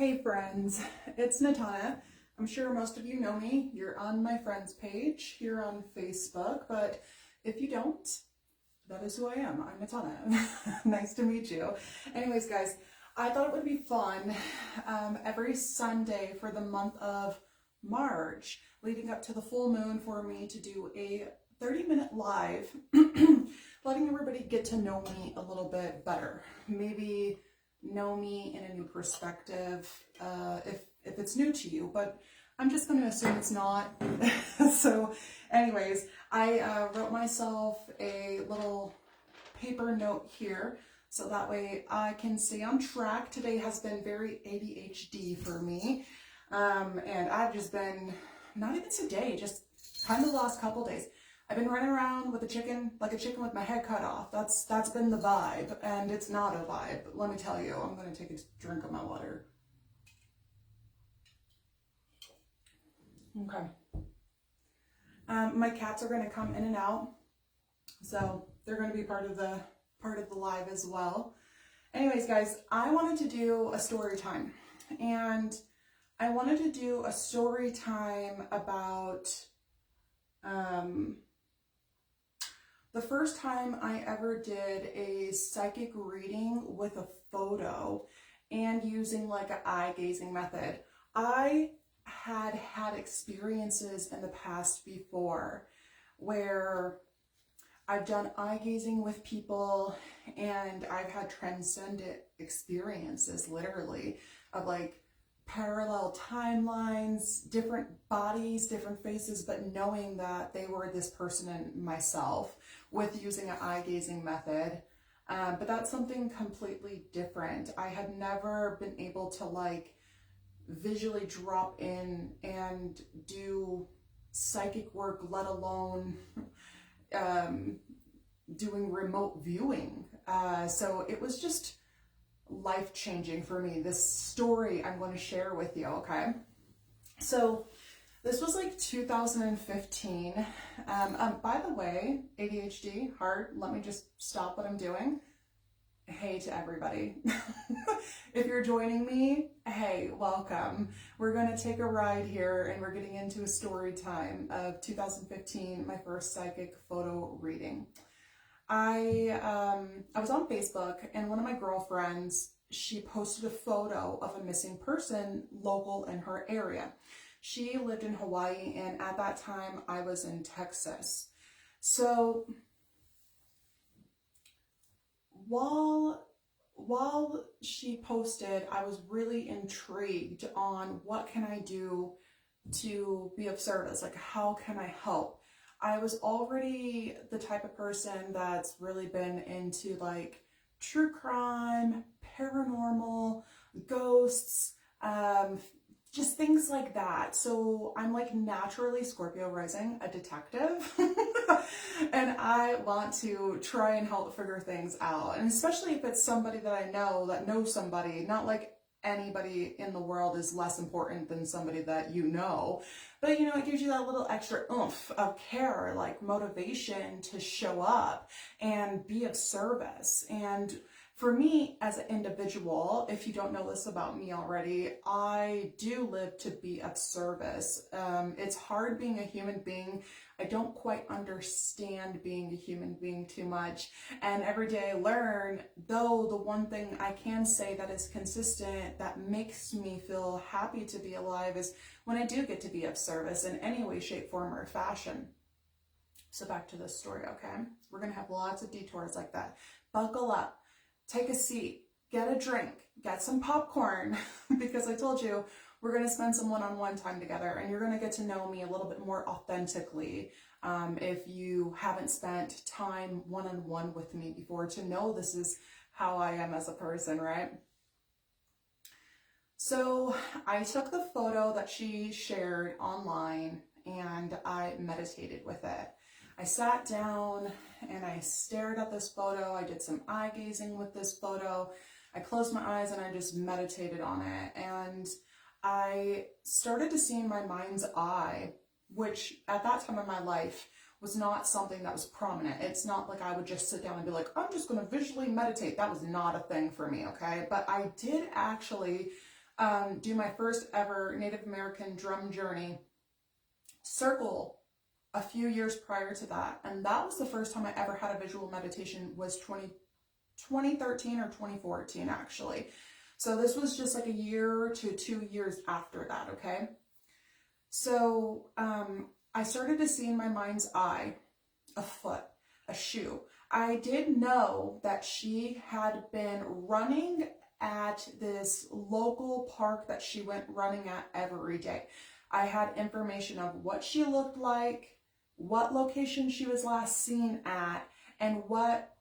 Hey friends, it's Natana. I'm sure most of you know me. You're on my friends page here on Facebook, but if you don't, that is who I am. I'm Natana. Nice to meet you. Anyways, guys, I thought it would be fun every Sunday for the month of March, leading up to the full moon, for me to do a 30-minute live, letting everybody get to know me a little bit better. Maybe know me in a new perspective, if it's new to you, but I'm just going to assume it's not. So anyways, I wrote myself a little paper note here so that way I can stay on track. Today has been very ADHD for me, and I've just been, not even today, just kind of the last couple days, I've been running around with a chicken, like a chicken with my head cut off. That's been the vibe, and it's not a vibe. Let me tell you, I'm going to take a drink of my water. Okay. My cats are going to come in and out, so they're going to be part of the live as well. Anyways, guys, I wanted to do a story time, and I wanted to do a story time about the first time I ever did a psychic reading with a photo and using like an eye gazing method. I had experiences in the past before where I've done eye gazing with people, and I've had transcendent experiences, literally, of like parallel timelines, different bodies, different faces, but knowing that they were this person and myself with using an eye gazing method. But that's something completely different. I had never been able to like visually drop in and do psychic work, let alone doing remote viewing. So it was just life-changing for me, this story I'm going to share with you. Okay, so this was like 2015. By the way, ADHD, heart, let me just stop what I'm doing. Hey to everybody. If you're joining me, hey, welcome. We're going to take a ride here, and we're getting into a story time of 2015, my first psychic photo reading. I was on Facebook, and one of my girlfriends, she posted a photo of a missing person local in her area. She lived in Hawaii, and at that time I was in Texas. So while she posted, I was really intrigued on what can I do to be of service, like how can I help? I was already the type of person that's really been into like true crime, paranormal, ghosts, just things like that. So I'm like naturally Scorpio rising, a detective, and I want to try and help figure things out. And especially if it's somebody that I know that knows somebody, not like anybody in the world is less important than somebody that you know, but you know, it gives you that little extra oomph of care, like motivation to show up and be of service. And for me as an individual, if you don't know this about me already, I do live to be of service. It's hard being a human being. I don't quite understand being a human being too much. And every day I learn, though the one thing I can say that is consistent, that makes me feel happy to be alive, is when I do get to be of service in any way, shape, form, or fashion. So back to this story, okay? We're going to have lots of detours like that. Buckle up. Take a seat, get a drink, get some popcorn, because I told you we're going to spend some one-on-one time together, and you're going to get to know me a little bit more authentically if you haven't spent time one-on-one with me before, to know this is how I am as a person, right? So I took the photo that she shared online, and I meditated with it. I sat down and I stared at this photo. I did some eye gazing with this photo. I closed my eyes and I just meditated on it. And I started to see in my mind's eye, which at that time in my life was not something that was prominent. It's not like I would just sit down and be like, I'm just going to visually meditate. That was not a thing for me, okay? But I did actually do my first ever Native American drum journey circle a few years prior to that. And that was the first time I ever had a visual meditation, was 2013 or 2014 actually. So this was just like a year to 2 years after that, okay? So I started to see in my mind's eye a foot, a shoe. I did know that she had been running at this local park that she went running at every day. I had information of what she looked like, what location she was last seen at, and what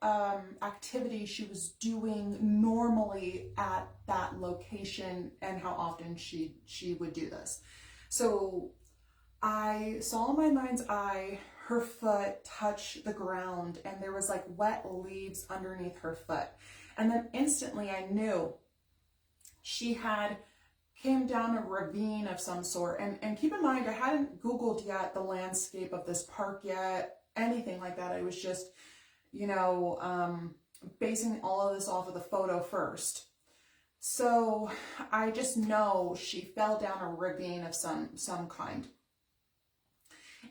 activity she was doing normally at that location, and how often she would do this. So I saw in my mind's eye her foot touch the ground, and there was like wet leaves underneath her foot. And then instantly I knew she had came down a ravine of some sort. And keep in mind, I hadn't Googled yet the landscape of this park yet, anything like that. I was just, you know, basing all of this off of the photo first. So I just know she fell down a ravine of some kind.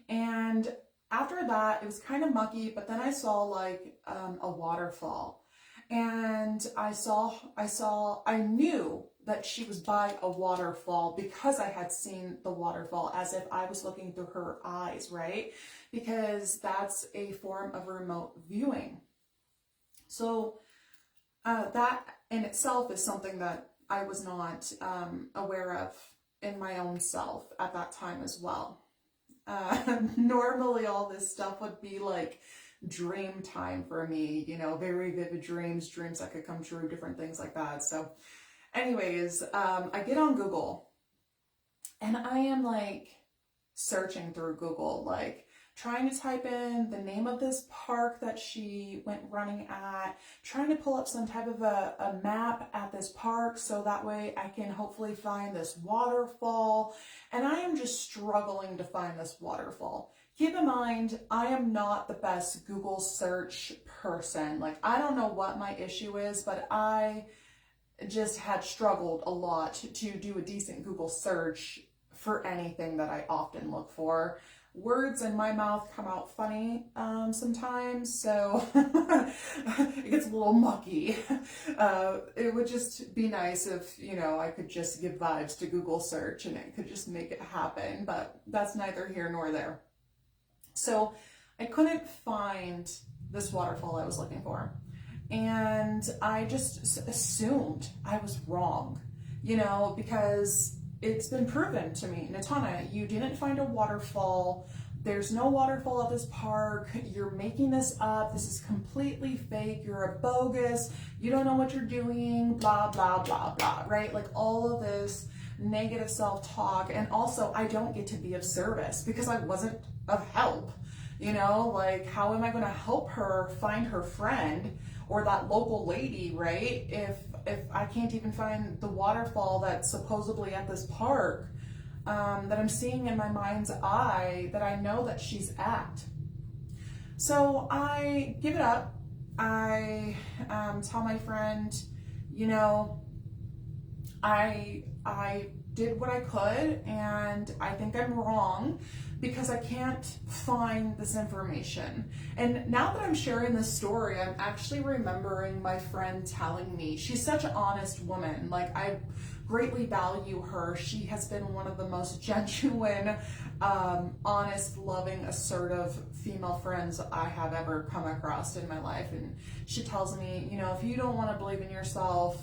And after that, it was kind of mucky, but then I saw like a waterfall. And I knew that she was by a waterfall because I had seen the waterfall as if I was looking through her eyes, right? Because that's a form of remote viewing. So that in itself is something that I was not aware of in my own self at that time as well. Normally all this stuff would be like dream time for me, you know, very vivid dreams that could come true, different things like that. So anyways, I get on Google and I am like searching through Google, like trying to type in the name of this park that she went running at, trying to pull up some type of a map at this park so that way I can hopefully find this waterfall. And I am just struggling to find this waterfall. Keep in mind, I am not the best Google search person. Like, I don't know what my issue is, but I just had struggled a lot to do a decent Google search for anything that I often look for. Words in my mouth come out funny sometimes, so it gets a little mucky. It would just be nice if, you know, I could just give vibes to Google search and it could just make it happen, but that's neither here nor there. So I couldn't find this waterfall I was looking for. And I just assumed I was wrong, you know, because it's been proven to me, Natana, you didn't find a waterfall. There's no waterfall at this park. You're making this up. This is completely fake. You're a bogus. You don't know what you're doing, blah, blah, blah, blah, right? Like all of this negative self-talk. And also, I don't get to be of service because I wasn't of help. You know, like how am I going to help her find her friend or that local lady, right? If I can't even find the waterfall that's supposedly at this park that I'm seeing in my mind's eye that I know that she's at. So I give it up. I tell my friend, you know, I did what I could and I think I'm wrong because I can't find this information. And now that I'm sharing this story, I'm actually remembering my friend telling me, she's such an honest woman. Like, I greatly value her. She has been one of the most genuine, honest, loving, assertive female friends I have ever come across in my life. And she tells me, you know, if you don't want to believe in yourself,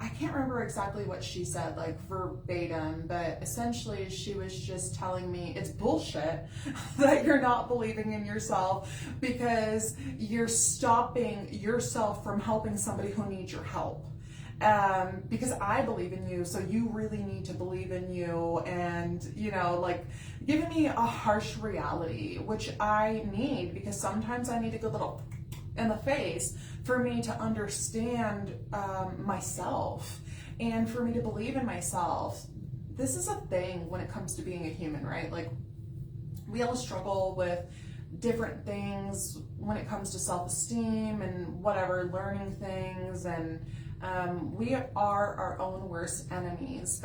I can't remember exactly what she said, like verbatim, but essentially she was just telling me it's bullshit that you're not believing in yourself because you're stopping yourself from helping somebody who needs your help. Because I believe in you, so you really need to believe in you, and, you know, like giving me a harsh reality, which I need because sometimes I need to go a little in the face for me to understand myself and for me to believe in myself. This is a thing when it comes to being a human, right? Like, we all struggle with different things when it comes to self-esteem and whatever, learning things and We are our own worst enemies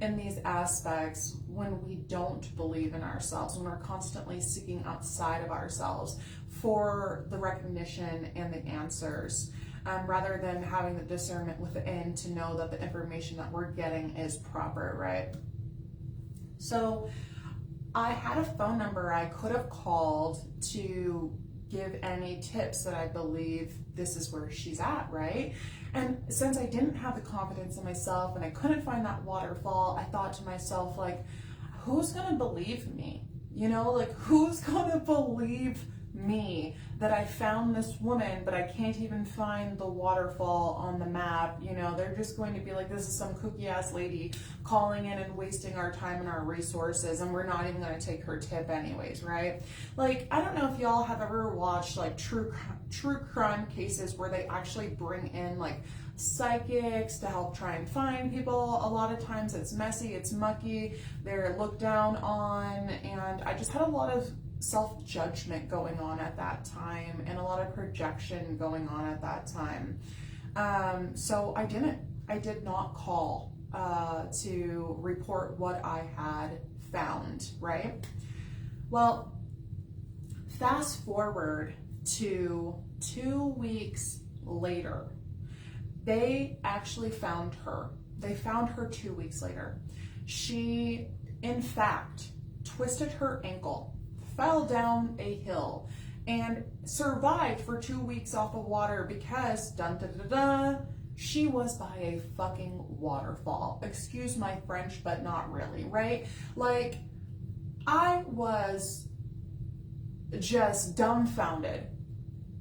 in these aspects when we don't believe in ourselves, when we're constantly seeking outside of ourselves for the recognition and the answers, rather than having the discernment within to know that the information that we're getting is proper, right? So I had a phone number I could have called to give any tips that I believe this is where she's at, right? And since I didn't have the confidence in myself and I couldn't find that waterfall, I thought to myself, like, who's gonna believe me? You know, like, who's gonna believe me that I found this woman, but I can't even find the waterfall on the map? You know, they're just going to be like, this is some kooky ass lady calling in and wasting our time and our resources, and we're not even going to take her tip anyways, right? Like, I don't know if y'all have ever watched like true crime cases where they actually bring in like psychics to help try and find people. A lot of times it's messy, it's mucky, they're looked down on, and I just had a lot of self-judgment going on at that time and a lot of projection going on at that time. So I did not call to report what I had found, right? Well, fast forward to 2 weeks later, they actually found her. They found her 2 weeks later. She, in fact, twisted her ankle, fell down a hill, and survived for 2 weeks off of water because, dun da da da, she was by a fucking waterfall. Excuse my French, but not really, right? Like, I was just dumbfounded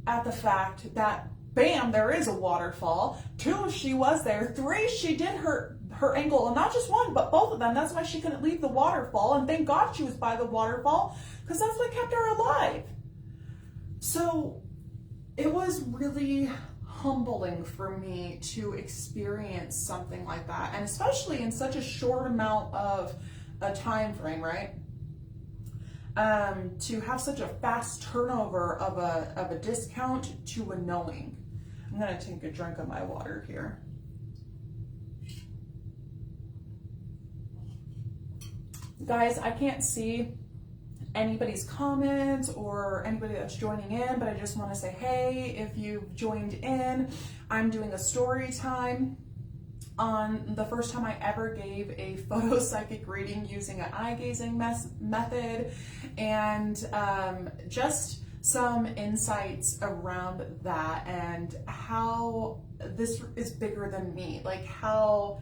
at the fact that, bam, there is a waterfall. 2, she was there. 3, she did her ankle, and not just one, but both of them. That's why she couldn't leave the waterfall, and thank God she was by the waterfall, because that's what kept her alive. So it was really humbling for me to experience something like that, and especially in such a short amount of a time frame, right? To have such a fast turnover of a discount to a knowing. I'm gonna take a drink of my water here. Guys, I can't see anybody's comments or anybody that's joining in, but I just want to say, hey, if you've joined in, I'm doing a story time on the first time I ever gave a photo psychic reading using an eye gazing method, and just some insights around that and how this is bigger than me, like how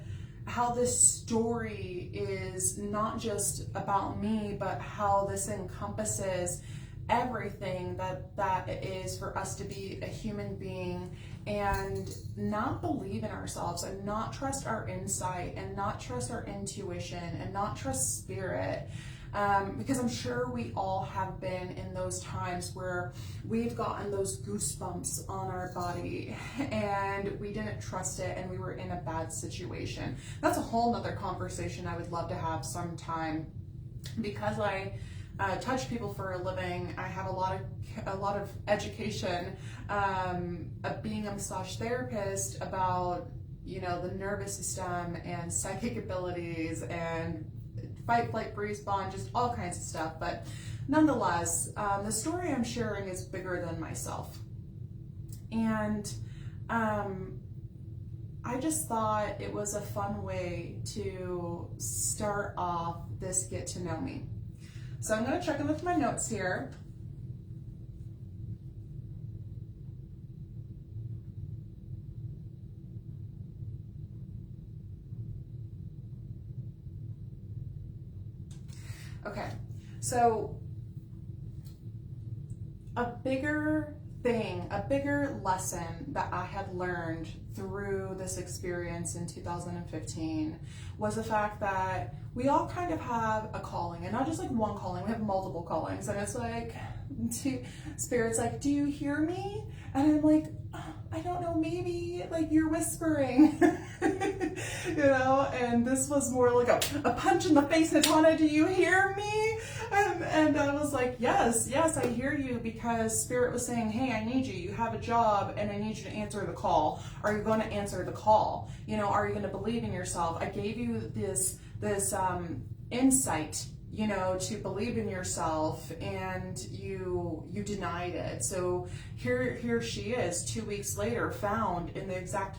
this story is not just about me, but how this encompasses everything that it is for us to be a human being and not believe in ourselves and not trust our insight and not trust our intuition and not trust spirit. Because I'm sure we all have been in those times where we've gotten those goosebumps on our body and we didn't trust it and we were in a bad situation. That's a whole nother conversation I would love to have sometime. Because I touch people for a living, I have a lot of education of being a massage therapist about, you know, the nervous system and psychic abilities and fight, flight, freeze, bond, just all kinds of stuff. But nonetheless, the story I'm sharing is bigger than myself. And I just thought it was a fun way to start off this get to know me. So I'm going to check in with my notes here. Okay, so a bigger thing, a bigger lesson that I had learned through this experience in 2015 was the fact that we all kind of have a calling, and not just like one calling, we have multiple callings. And it's like, Spirit's like, do you hear me? And I'm like, oh, I don't know, maybe like you're whispering. and this was more like a punch in the face. Natana, do you hear me? And I was like, yes, I hear you, because Spirit was saying, hey, I need you. You have a job and I need you to answer the call. Are you going to answer the call? Are you going to believe in yourself? I gave you this insight, to believe in yourself, and you denied it. So here she is 2 weeks later, found in the exact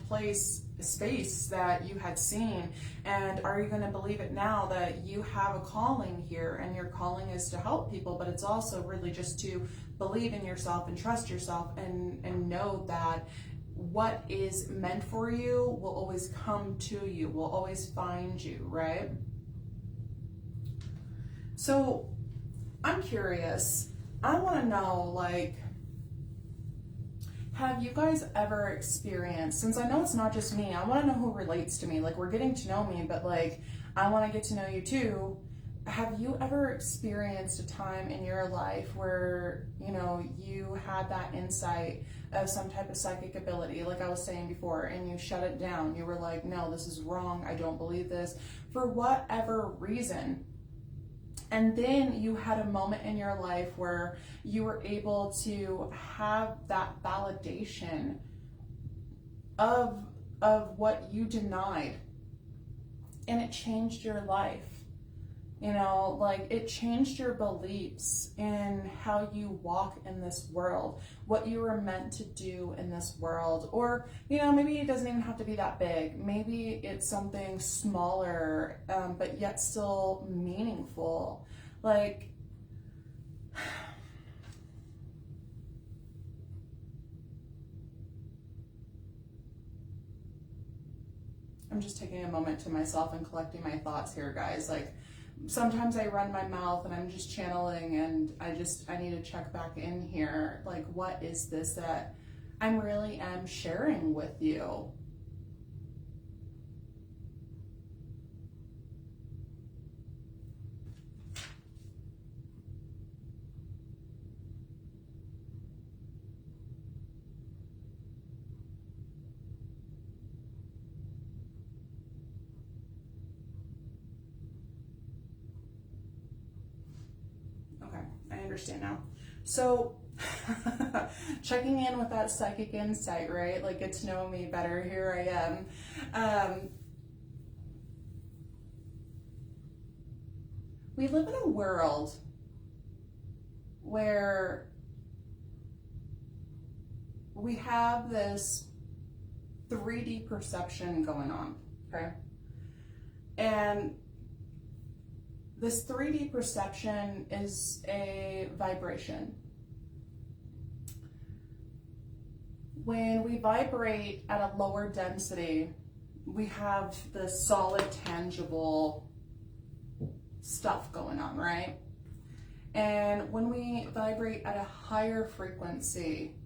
space that you had seen. And are you going to believe it now that you have a calling here, and your calling is to help people, but it's also really just to believe in yourself and trust yourself, and know that what is meant for you will always come to you, will always find you, right? So I'm curious, I want to know, have you guys ever experienced, since I know it's not just me, I want to know who relates to me. We're getting to know me, but I want to get to know you too. Have you ever experienced a time in your life where, you had that insight of some type of psychic ability, like I was saying before, and you shut it down? You were like, no, this is wrong. I don't believe this, for whatever reason. And then you had a moment in your life where you were able to have that validation of what you denied, and it changed your life. It changed your beliefs in how you walk in this world, what you were meant to do in this world. Or, maybe it doesn't even have to be that big. Maybe it's something smaller, but yet still meaningful. I'm just taking a moment to myself and collecting my thoughts here, guys. Sometimes I run my mouth and I'm just channeling, and I need to check back in here. What is this that I really am sharing with you? I understand now. So checking in with that psychic insight, right? Get to know me better. Here I am. We live in a world where we have this 3D perception going on, okay? And this 3D perception is a vibration. When we vibrate at a lower density, we have the solid, tangible stuff going on, right? And when we vibrate at a higher frequency,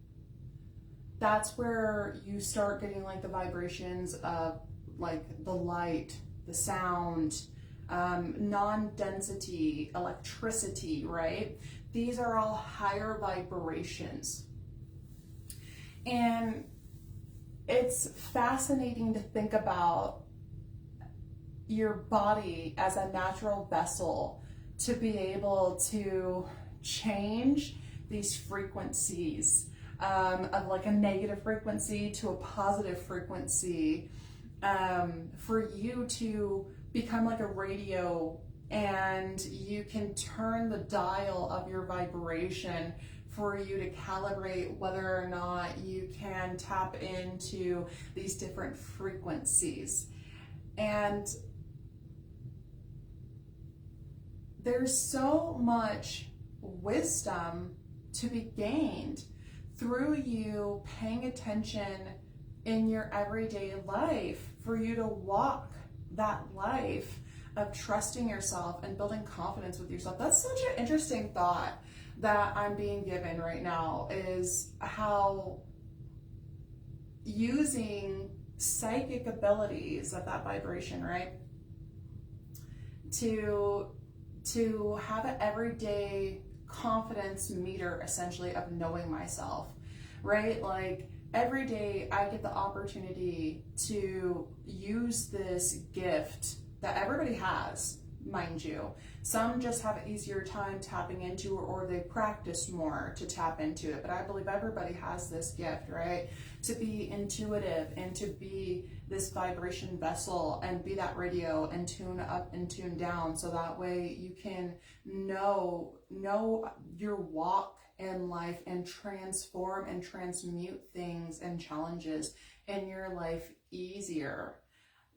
that's where you start getting the vibrations of the light, the sound, non-density, electricity, right? These are all higher vibrations. And it's fascinating to think about your body as a natural vessel to be able to change these frequencies, of a negative frequency to a positive frequency, for you to become like a radio, and you can turn the dial of your vibration for you to calibrate whether or not you can tap into these different frequencies. And there's so much wisdom to be gained through you paying attention in your everyday life, for you to walk that life of trusting yourself and building confidence with yourself. That's such an interesting thought that I'm being given right now, is how using psychic abilities of that vibration, right, to have an everyday confidence meter, essentially, of knowing myself, right? Like, every day I get the opportunity to use this gift that everybody has, mind you. Some just have an easier time tapping into it, or they practice more to tap into it. But I believe everybody has this gift, right? To be intuitive and to be this vibration vessel and be that radio and tune up and tune down, so that way you can know your walk in life and transform and transmute things and challenges in your life easier.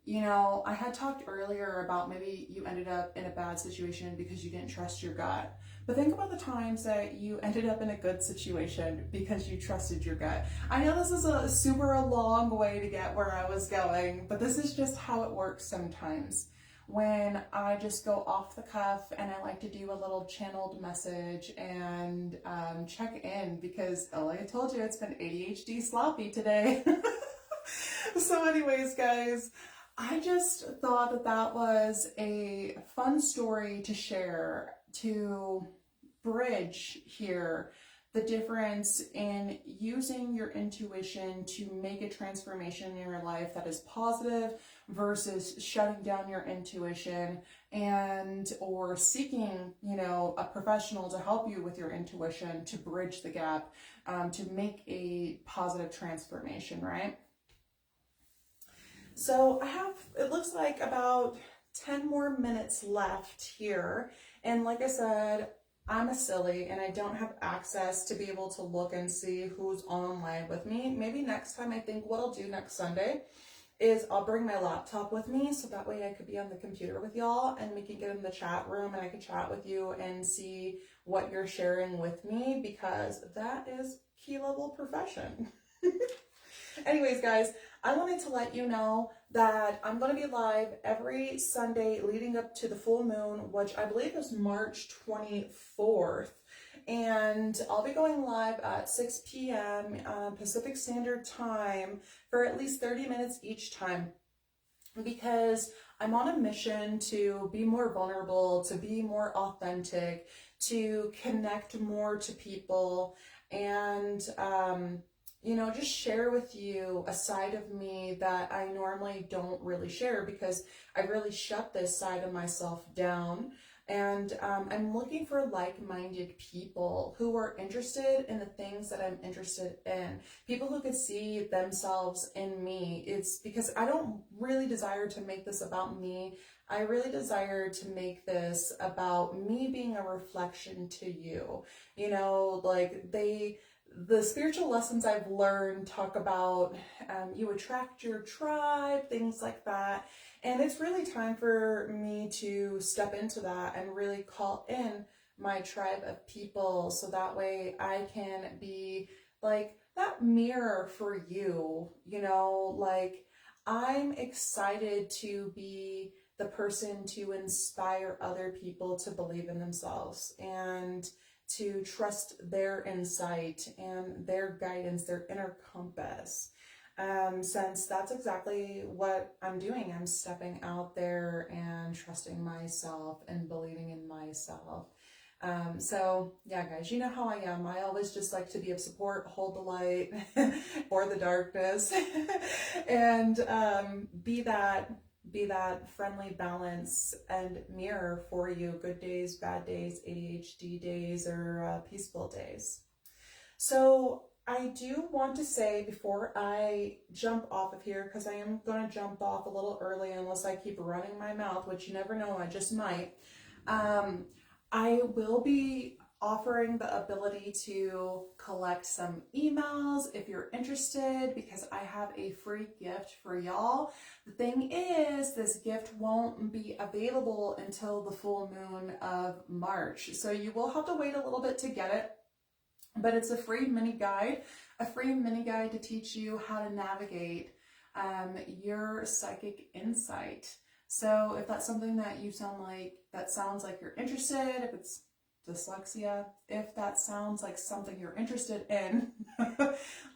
You know, I had talked earlier about maybe you ended up in a bad situation because you didn't trust your gut. But think about the times that you ended up in a good situation because you trusted your gut. I know this is a super long way to get where I was going, but this is just how it works sometimes. When I just go off the cuff and I like to do a little channeled message and check in, because like I told you, it's been ADHD sloppy today. So anyways, guys, I just thought that that was a fun story to share, to bridge here the difference in using your intuition to make a transformation in your life that is positive versus shutting down your intuition and or seeking, you know, a professional to help you with your intuition to bridge the gap, to make a positive transformation, right? So I have, it looks like about 10 more minutes left here. And like I said, I'm a silly and I don't have access to be able to look and see who's online with me. Maybe next time, I think what I'll do next Sunday is I'll bring my laptop with me, so that way I could be on the computer with y'all and we can get in the chat room and I can chat with you and see what you're sharing with me, because that is key level profession. Anyways, guys, I wanted to let you know that I'm going to be live every Sunday leading up to the full moon, which I believe is March 24th. And I'll be going live at 6 p.m. Pacific Standard Time for at least 30 minutes each time, because I'm on a mission to be more vulnerable, to be more authentic, to connect more to people, and you know, just share with you a side of me that I normally don't really share, because I really shut this side of myself down. And I'm looking for like-minded people who are interested in the things that I'm interested in. People who could see themselves in me. It's because I don't really desire to make this about me. I really desire to make this about me being a reflection to you. You know, like the spiritual lessons I've learned talk about you attract your tribe, things like that. And it's really time for me to step into that and really call in my tribe of people, so that way I can be like that mirror for you. You know, like I'm excited to be the person to inspire other people to believe in themselves and to trust their insight and their guidance, their inner compass. Since that's exactly what I'm doing. I'm stepping out there and trusting myself and believing in myself. So yeah, guys, you know how I am. I always just like to be of support, hold the light or the darkness, and be that friendly balance and mirror for you. Good days, bad days, ADHD days, or peaceful days. So I do want to say before I jump off of here, because I am going to jump off a little early unless I keep running my mouth, which you never know, I just might. I will be offering the ability to collect some emails if you're interested, because I have a free gift for y'all. The thing is, this gift won't be available until the full moon of March, so you will have to wait a little bit to get it. But it's a free mini guide to teach you how to navigate your psychic insight. So if that's something that sounds like you're interested, if it's dyslexia, if that sounds like something you're interested in,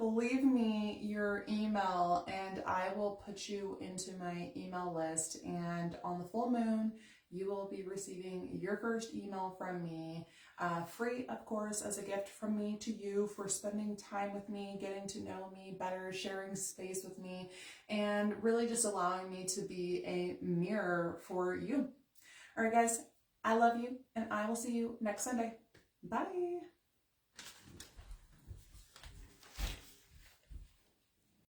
leave me your email and I will put you into my email list. And on the full moon, you will be receiving your first email from me, free, of course, as a gift from me to you for spending time with me, getting to know me better, sharing space with me, and really just allowing me to be a mirror for you. All right, guys, I love you, and I will see you next Sunday. Bye.